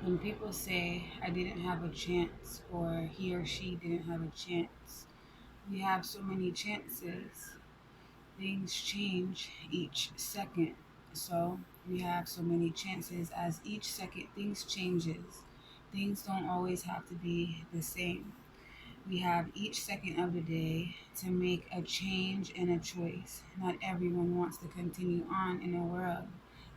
When people say, I didn't have a chance, or he or she didn't have a chance, we have so many chances. Things change each second. So we have so many chances as each second things changes. Things don't always have to be the same. We have each second of the day to make a change and a choice. Not everyone wants to continue on in a world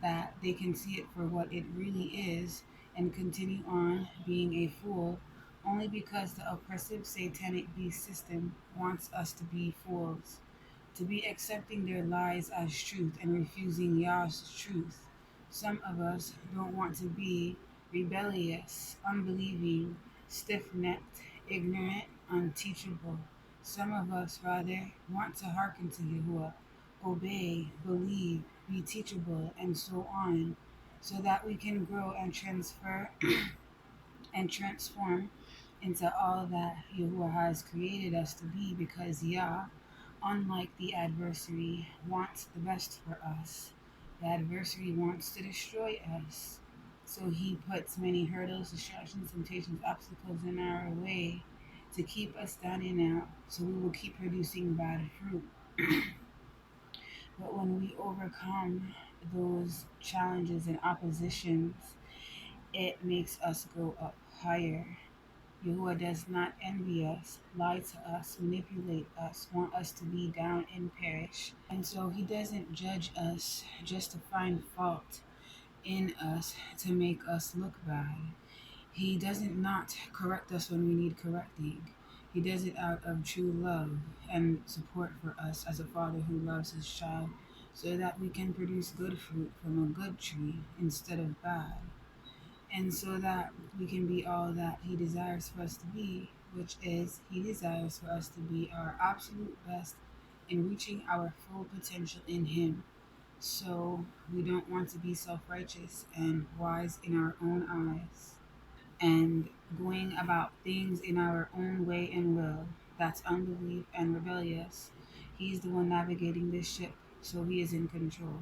that they can see it for what it really is and continue on being a fool only because the oppressive satanic beast system wants us to be fools, to be accepting their lies as truth and refusing Yah's truth. Some of us don't want to be rebellious, unbelieving, stiff necked, ignorant, unteachable. Some of us rather want to hearken to Yahuah, obey, believe, be teachable, and so on, so that we can grow and transfer and transform into all that Yahuwah has created us to be, because Yah, unlike the adversary, wants the best for us. The adversary wants to destroy us. So he puts many hurdles, distractions, temptations, obstacles in our way to keep us standing out, so we will keep producing bad fruit. But when we overcome those challenges and oppositions, it makes us go up higher. Yahuwah does not envy us, lie to us, manipulate us, want us to be down and perish. And so he doesn't judge us just to find fault in us to make us look bad. He doesn't not correct us when we need correcting. He does it out of true love and support for us as a father who loves his child, so that we can produce good fruit from a good tree instead of bad, and so that we can be all that He desires for us to be, which is He desires for us to be our absolute best in reaching our full potential in Him. So we don't want to be self righteous and wise in our own eyes and going about things in our own way and will. That's unbelief and rebellious. He's the one navigating this ship, so he is in control.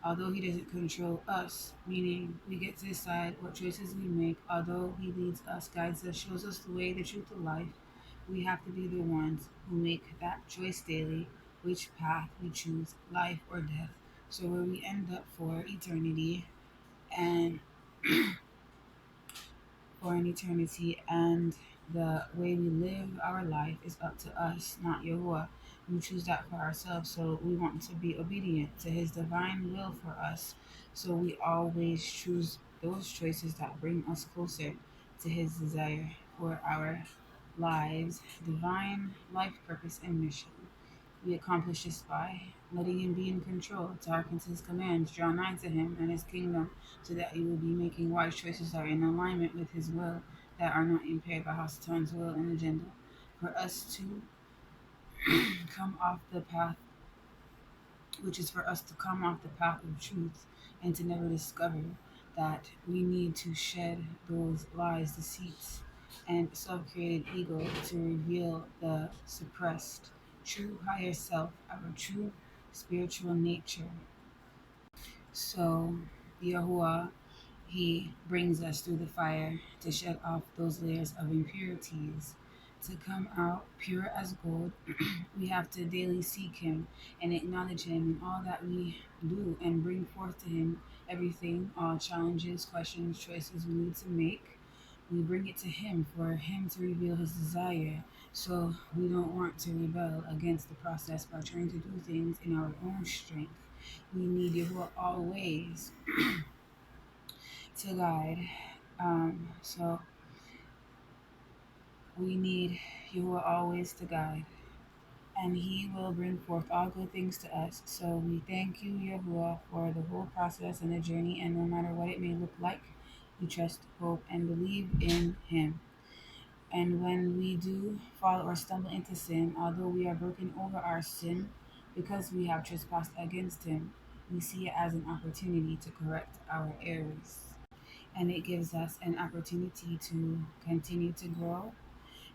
Although he doesn't control us, meaning we get to decide what choices we make, although he leads us, guides us, shows us the way, the truth, the life, we have to be the ones who make that choice daily, which path we choose, life or death. So where we end up for eternity and and the way we live our life is up to us, not Yahuwah. We choose that for ourselves, so we want to be obedient to His divine will for us. So we always choose those choices that bring us closer to His desire for our lives, divine life purpose and mission. We accomplish this by letting Him be in control, to hearken to His commands, draw nigh to Him and His kingdom, so that you will be making wise choices that are in alignment with His will, that are not impaired by Hasatan's will and agenda. For us to come off the path, which is for us to come off the path of truth and to never discover that we need to shed those lies, deceits, and self created ego to reveal the suppressed true higher self, our true spiritual nature. So, Yahuwah, He brings us through the fire to shed off those layers of impurities. To come out pure as gold, we have to daily seek Him and acknowledge Him in all that we do and bring forth to Him everything, all challenges, questions, choices we need to make. We bring it to Him for Him to reveal His desire. So we don't want to rebel against the process by trying to do things in our own strength. We need Yahuwah always to guide. So we need Yahuwah always to guide, and He will bring forth all good things to us. So we thank you, Yahuwah, for the whole process and the journey, and no matter what it may look like, we trust, hope, and believe in Him. And when we do fall or stumble into sin, although we are broken over our sin because we have trespassed against Him, we see it as an opportunity to correct our errors. And it gives us an opportunity to continue to grow,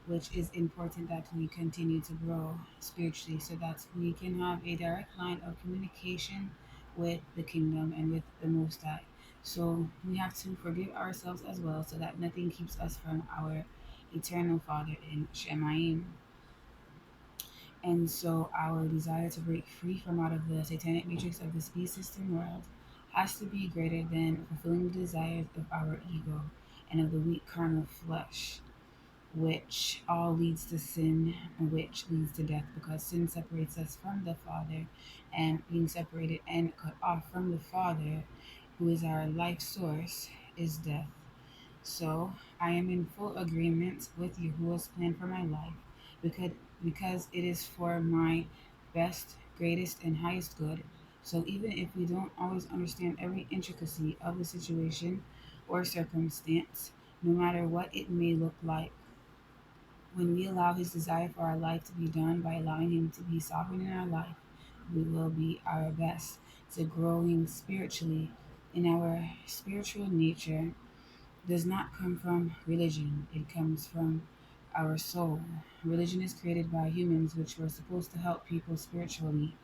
which is important that we continue to grow spiritually so that we can have a direct line of communication with the kingdom and with the Most High. So we have to forgive ourselves as well so that nothing keeps us from our eternal Father in Shemaim. And so our desire to break free from out of the satanic matrix of the speed system world has to be greater than fulfilling the desires of our ego and of the weak carnal flesh, which all leads to sin, which leads to death, because sin separates us from the Father, and being separated and cut off from the Father, who is our life source, is death. So I am in full agreement with Yahuwah's plan for my life because it is for my best, greatest, and highest good. So even if we don't always understand every intricacy of the situation or circumstance, no matter what it may look like, when we allow His desire for our life to be done by allowing Him to be sovereign in our life, we will be our best to growing spiritually in our spiritual nature does not come from religion, it comes from our soul. Religion is created by humans, which were supposed to help people spiritually.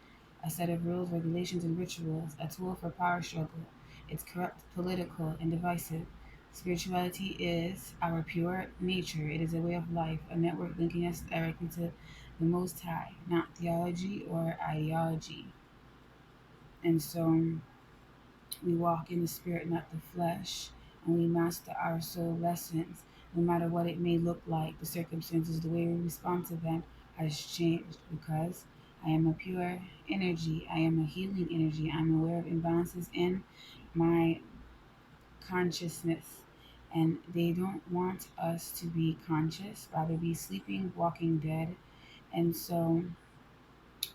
A set of rules, regulations, and rituals, a tool for power struggle. It's corrupt, political, and divisive. Spirituality is our pure nature. It is a way of life, a network linking us directly to the Most High, not theology or ideology. And so we walk in the spirit, not the flesh, and we master our soul lessons, no matter what it may look like. The circumstances, the way we respond to them has changed because I am a pure energy. I am a healing energy. I'm aware of imbalances in my consciousness. And they don't want us to be conscious, rather be sleeping, walking dead. And so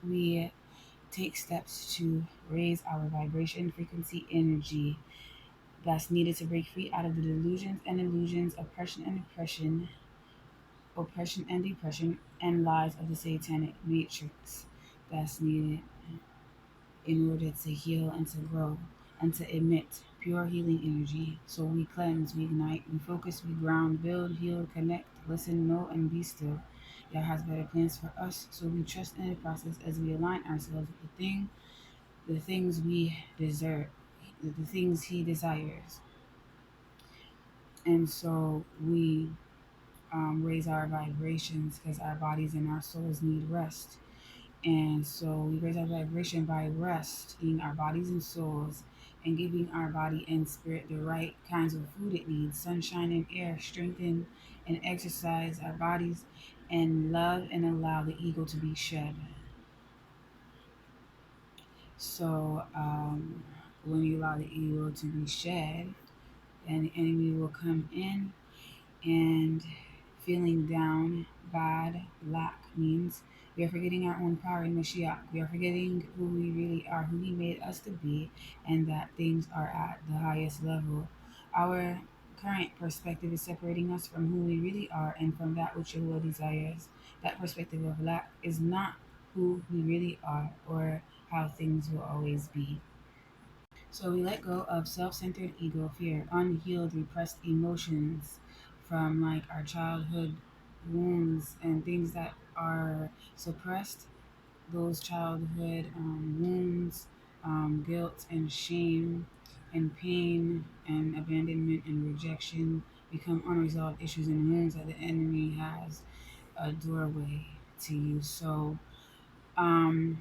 we take steps to raise our vibration, frequency, energy that's needed to break free out of the delusions and illusions, oppression and depression, and lies of the satanic matrix that's needed in order to heal and to grow and to emit pure healing energy. So we cleanse, we ignite, we focus, we ground, build, heal, connect, listen, know, and be still. Yah has better plans for us, so we trust in the process as we align ourselves with the things we deserve, the things He desires. And so we raise our vibrations because our bodies and our souls need rest. And so we raise our vibration by resting our bodies and souls and giving our body and spirit the right kinds of food it needs, sunshine and air, strengthen and exercise our bodies, and love and allow the ego to be shed. So when you allow the ego to be shed, then the enemy will come in and feeling down, bad, lack means we are forgetting our own power in Mashiach. We are forgetting who we really are, who He made us to be, and that things are at the highest level. Our current perspective is separating us from who we really are and from that which Yahuwah desires. That perspective of lack is not who we really are or how things will always be. So we let go of self centered ego, fear, unhealed, repressed emotions from like our childhood wounds and things that are suppressed, those childhood wounds, guilt and shame and pain and abandonment and rejection become unresolved issues and wounds that the enemy has a doorway to use. So, um,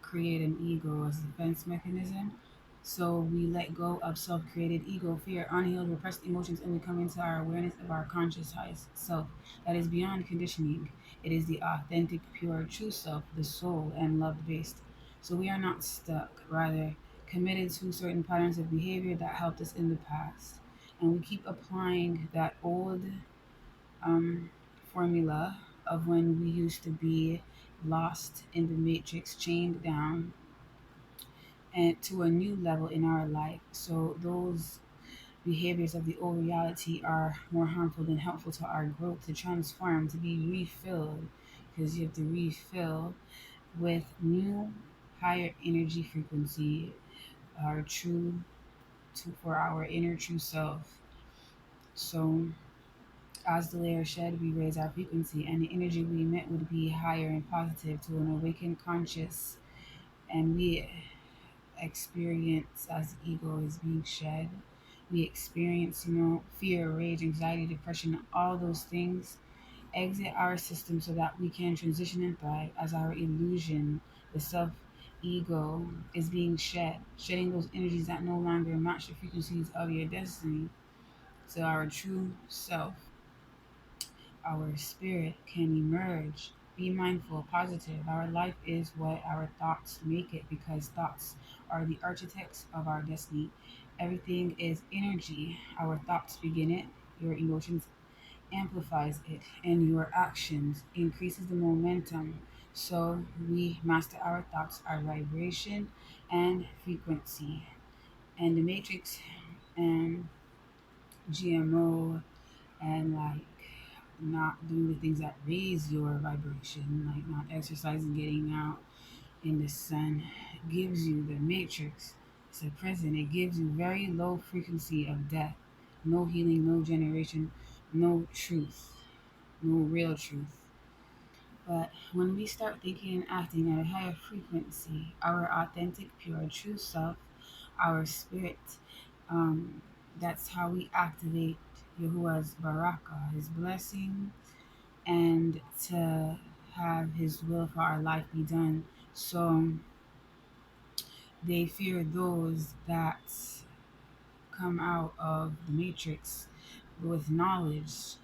create an ego as a defense mechanism. So we let go of self created ego, fear, unhealed, repressed emotions, and we come into our awareness of our conscious highest self that is beyond conditioning. It is the authentic, pure, true self, the soul, and love based. So we are not stuck, rather, committed to certain patterns of behavior that helped us in the past. And we keep applying that old um, formula of when we used to be lost in the matrix, chained down, and to a new level in our life. So those behaviors of the old reality are more harmful than helpful to our growth, to transform, to be refilled, because you have to refill with new, higher energy frequency, our true, for our inner true self. So as the layer shed, we raise our frequency, and the energy we emit would be higher and positive to an awakened conscious. And we experience as the ego is being shed. We experience, fear, rage, anxiety, depression, all those things exit our system so that we can transition and thrive as our illusion, the self ego, is being shed, shedding those energies that no longer match the frequencies of your destiny. So our true self, our spirit can emerge. Be mindful, positive. Our life is what our thoughts make it because thoughts are the architects of our destiny. Everything is energy. Our thoughts begin it, your emotions amplifies it, and your actions increases the momentum. So we master our thoughts, our vibration and frequency. And the matrix and GMO and like not doing the things that raise your vibration, like not exercising, getting out in the sun, gives you the matrix. It's a prison. It gives you very low frequency of death, no healing, no generation, no truth, no real truth. But when we start thinking and acting at a higher frequency, our authentic, pure, true self, our spirit, um, that's how we activate Yahuah's Baraka, his blessing, and to have his will for our life be done. So they fear those that come out of the matrix with knowledge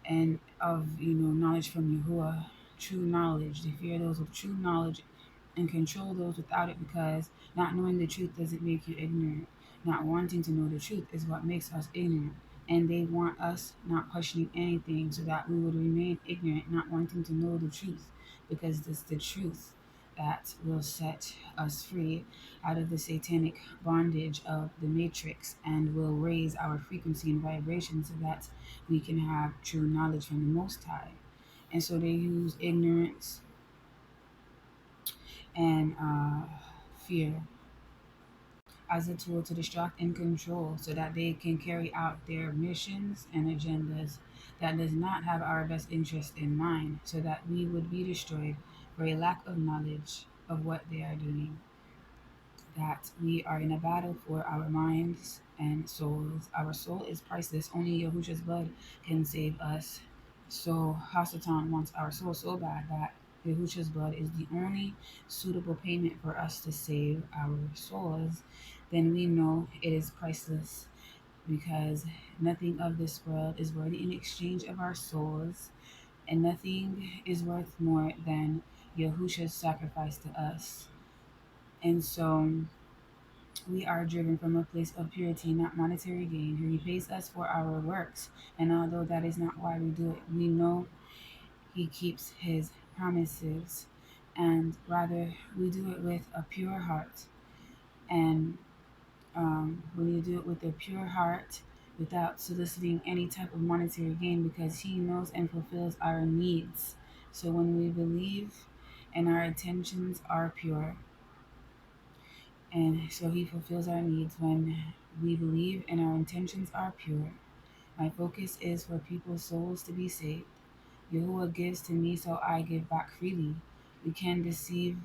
and of knowledge from Yahuwah, true knowledge. They fear those with true knowledge and control those without it because not knowing the truth doesn't make you ignorant. Not wanting to know the truth is what makes us ignorant. And they want us not questioning anything so that we would remain ignorant, not wanting to know the truth because it's the truth that will set us free out of the satanic bondage of the matrix and will raise our frequency and vibration so that we can have true knowledge from the Most High. And so they use ignorance and fear as a tool to distract and control so that they can carry out their missions and agendas that does not have our best interest in mind so that we would be destroyed for a lack of knowledge of what they are doing. That we are in a battle for our minds and souls. Our soul is priceless. Only Yahusha's blood can save us. So Hasatan wants our soul so bad that Yahusha's blood is the only suitable payment for us to save our souls. Then we know it is priceless because nothing of this world is worthy in exchange of our souls, and nothing is worth more than Yahusha's sacrifice to us. And so we are driven from a place of purity, not monetary gain. He repays us for our works. And although that is not why we do it, we know He keeps His promises. And rather, we do it with a pure heart. And when you do it with a pure heart, without soliciting any type of monetary gain, because He knows and fulfills our needs. So when we believe and our intentions are pure, and so He fulfills our needs when we believe and our intentions are pure. My focus is for people's souls to be saved. Yahuwah gives to me, so I give back freely. We can deceive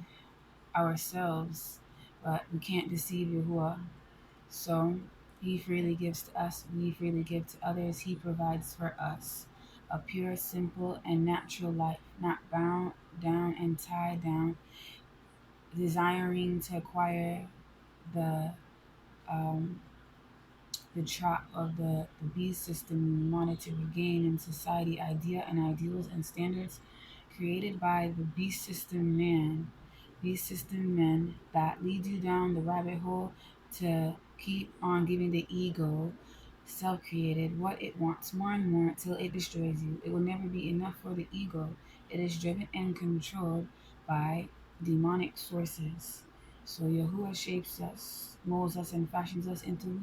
ourselves, but we can't deceive Yahuwah. So He freely gives to us, we freely give to others. He provides for us a pure, simple, and natural life, not bound down and tied down, desiring to acquire the um, the trap of the beast system monetary gain in society, idea and ideals and standards created by the beast system man. Beast system men that lead you down the rabbit hole to keep on giving the ego self created what it wants more and more until it destroys you. It will never be enough for the ego. It is driven and controlled by demonic sources. So Yahuwah shapes us, molds us, and fashions us into who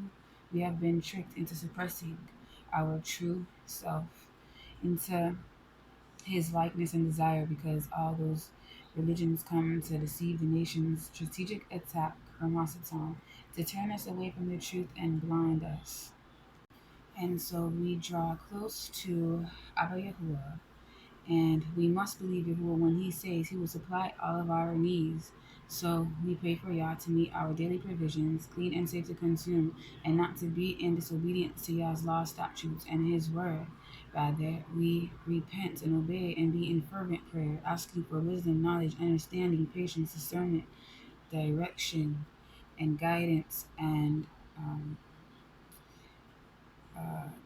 we have been tricked into suppressing our true self, into His likeness and desire, because all those religions come to deceive the nation's strategic attack from Hasatan to turn us away from the truth and blind us. And so we draw close to Abba Yahuwah, and we must believe Yahuwah when He says He will supply all of our needs. So we pray for Yah to meet our daily provisions, clean and safe to consume, and not to be in disobedience to Yah's law, statutes, and His word. Rather, we repent and obey and be in fervent prayer, asking for wisdom, knowledge, understanding, patience, discernment, direction, and guidance, and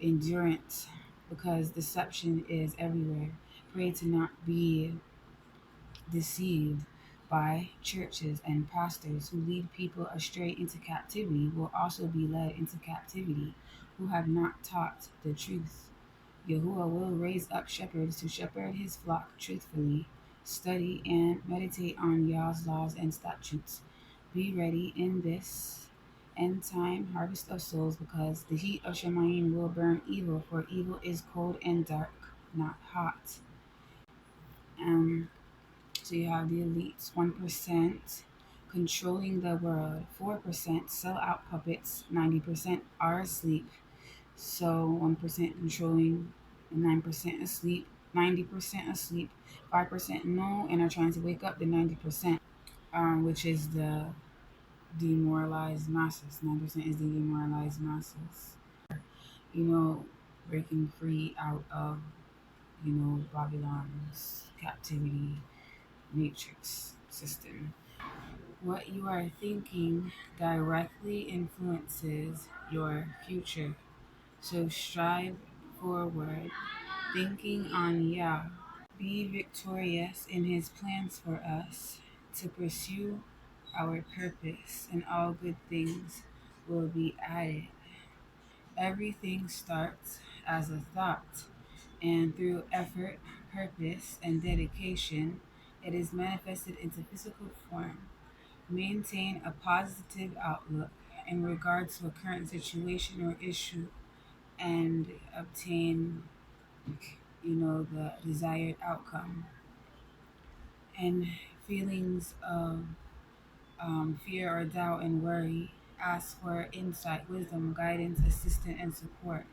endurance, because deception is everywhere. Pray to not be deceived by churches and pastors who lead people astray into captivity will also be led into captivity who have not taught the truth. Yahuah will raise up shepherds to shepherd his flock truthfully, study and meditate on Yah's laws and statutes. Be ready in this end time harvest of souls, because the heat of Shemayim will burn evil, for evil is cold and dark, not hot. Um, so you have the elites, 1% controlling the world, 4% sell out puppets, 90% are asleep. So 1% controlling, and 9% asleep, 90% asleep, 5% know and are trying to wake up the 90%, which is the demoralized masses. 9% is the demoralized masses. Breaking free out of, Babylon's captivity matrix system. What you are thinking directly influences your future. So strive forward, thinking on Yah. Be victorious in His plans for us to pursue our purpose, and all good things will be added. Everything starts as a thought, and through effort, purpose, and dedication, it is manifested into physical form. Maintain a positive outlook in regards to a current situation or issue, and obtain, the desired outcome. And feelings of fear or doubt and worry, ask for insight, wisdom, guidance, assistance, and support.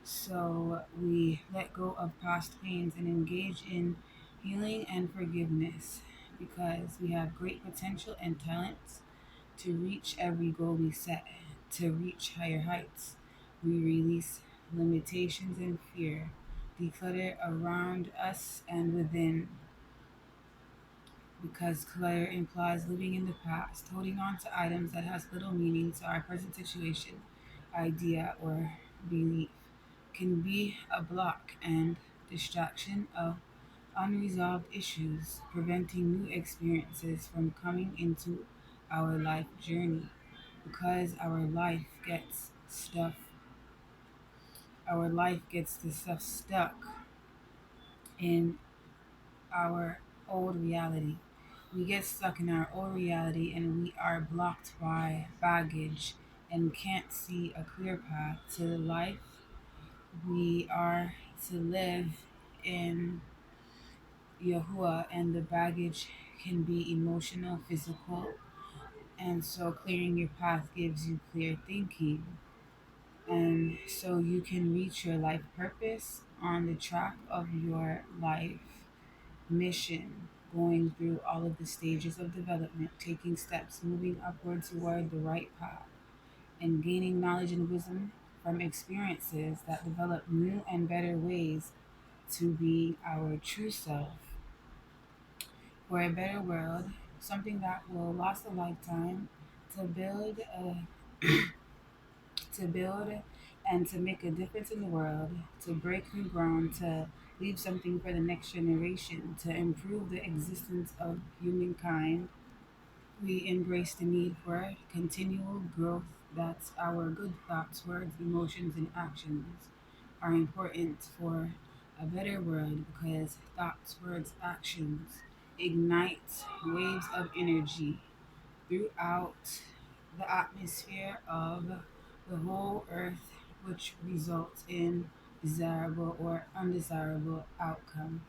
So we let go of past pains and engage in healing and forgiveness, because we have great potential and talents to reach every goal we set, to reach higher heights. We release limitations and fear, declutter around us and within, because clutter implies living in the past, holding on to items that has little meaning to our present situation, idea, or belief can be a block and distraction of unresolved issues, preventing new experiences from coming into our life journey, because our life gets the stuff stuck in our old reality. We get stuck in our old reality and we are blocked by baggage and can't see a clear path to the life we are to live in Yahuah. And the baggage can be emotional, physical, and so clearing your path gives you clear thinking. And so you can reach your life purpose on the track of your life mission, going through all of the stages of development, taking steps, moving upward toward the right path, and gaining knowledge and wisdom from experiences that develop new and better ways to be our true self for a better world, something that will last a lifetime, to build to build and to make a difference in the world, to break new ground, to leave something for the next generation, to improve the existence of humankind. We embrace the need for continual growth, that our good thoughts, words, emotions, and actions are important for a better world, because thoughts, words, actions ignite waves of energy throughout the atmosphere of the whole earth, which results in desirable or undesirable outcome.